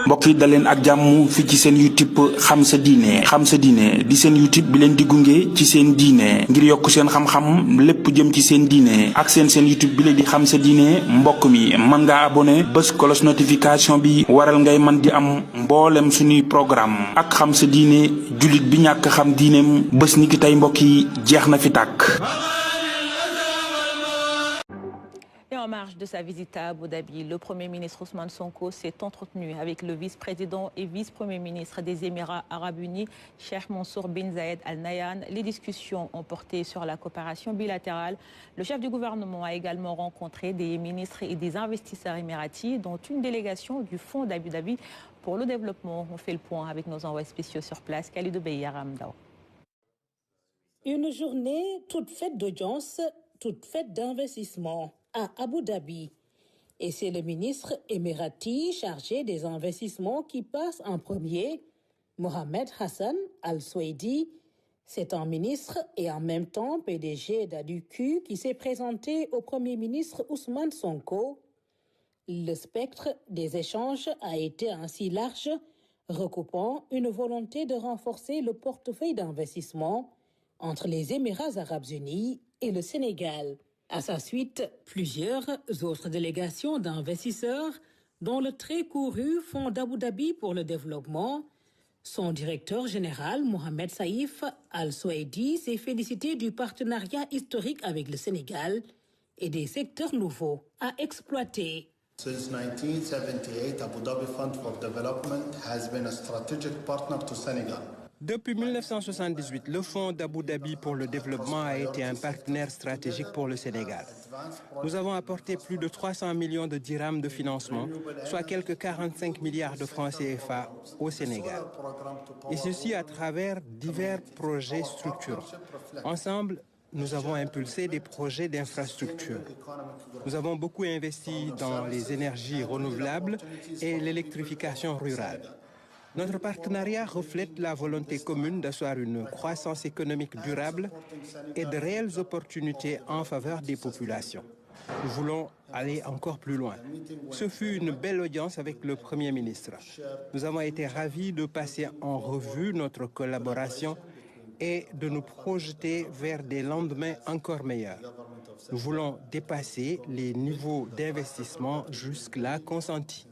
mbokk yi daleen ak jàmm fi ci seen YouTube xam sa diine di seen YouTube bi leen di gunge ci seen diine ngir yokk seen xam-xam lépp jëm ci seen diine ak seen YouTube bi leen di xam sa diine mbokk mi mën nga abonné bés cloche notification bi waral ngay man di am mboolem suñuy programme ak xam sa diine jullit bi ñàkk xam diineem bés ni ki tey mbokk yi jeex na fi tàkk. En marge de sa visite à Abu Dhabi, le Premier ministre Ousmane Sonko s'est entretenu avec le vice-président et vice-premier ministre des Émirats arabes unis, Cheikh Mansour bin Zayed Al Nahyan. Les discussions ont porté sur la coopération bilatérale. Le chef du gouvernement a également rencontré des ministres et des investisseurs émiratis, dont une délégation du Fonds d'Abu Dhabi pour le développement. On fait le point avec nos envoyés spéciaux sur place, Khalidou Beyaram Dao. Une journée toute faite d'audience, toute faite d'investissement à Abu Dhabi. Et c'est le ministre émirati chargé des investissements qui passe en premier, Mohamed Hassan Al-Souaidi. C'est un ministre et en même temps PDG d'ADUQ qui s'est présenté au Premier ministre Ousmane Sonko. Le spectre des échanges a été ainsi large, recoupant une volonté de renforcer le portefeuille d'investissement entre les Émirats arabes unis et le Sénégal. À sa suite, plusieurs autres délégations d'investisseurs, dont le très couru Fonds d'Abu Dhabi pour le développement. Son directeur général, Mohamed Saïf Al-Souaidi, s'est félicité du partenariat historique avec le Sénégal et des secteurs nouveaux à exploiter. Since 1978, Abu Dhabi Fund for Development has been a strategic partner to Senegal. Depuis 1978, le Fonds d'Abu Dhabi pour le développement a été un partenaire stratégique pour le Sénégal. Nous avons apporté plus de 300 millions de dirhams de financement, soit quelques 45 milliards de francs CFA au Sénégal. Et ceci à travers divers projets structurants. Ensemble, nous avons impulsé des projets d'infrastructure. Nous avons beaucoup investi dans les énergies renouvelables et l'électrification rurale. Notre partenariat reflète la volonté commune d'asseoir une croissance économique durable et de réelles opportunités en faveur des populations. Nous voulons aller encore plus loin. Ce fut une belle audience avec le Premier ministre. Nous avons été ravis de passer en revue notre collaboration et de nous projeter vers des lendemains encore meilleurs. Nous voulons dépasser les niveaux d'investissement jusque-là consentis.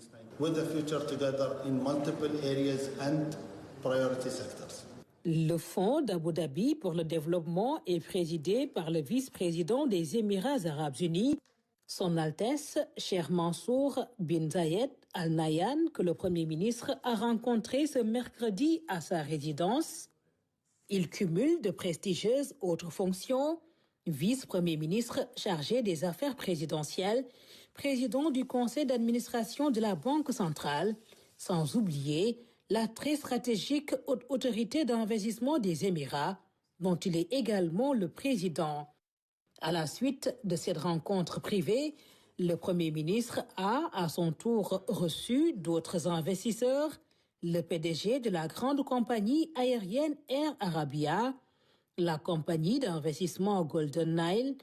Le Fonds d'Abu Dhabi pour le développement est présidé par le vice-président des Émirats arabes unis, Son Altesse Cheikh Mansour bin Zayed Al Nahyan, que le Premier ministre a rencontré ce mercredi à sa résidence. Il cumule de prestigieuses autres fonctions, vice-premier ministre chargé des affaires présidentielles, président du conseil d'administration de la Banque centrale, sans oublier la très stratégique haute autorité d'investissement des Émirats, dont il est également le président. À la suite de cette rencontre privée, le Premier ministre a, à son tour, reçu d'autres investisseurs, le PDG de la grande compagnie aérienne Air Arabia, la compagnie d'investissement Golden Nile,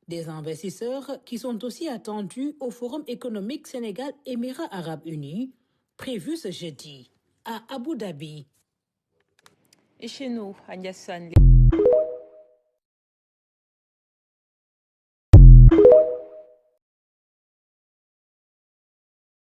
des investisseurs qui sont aussi attendus au Forum économique Sénégal-Émirats arabes unis, prévu ce jeudi à Abu Dhabi. Et chez nous, Agnès San.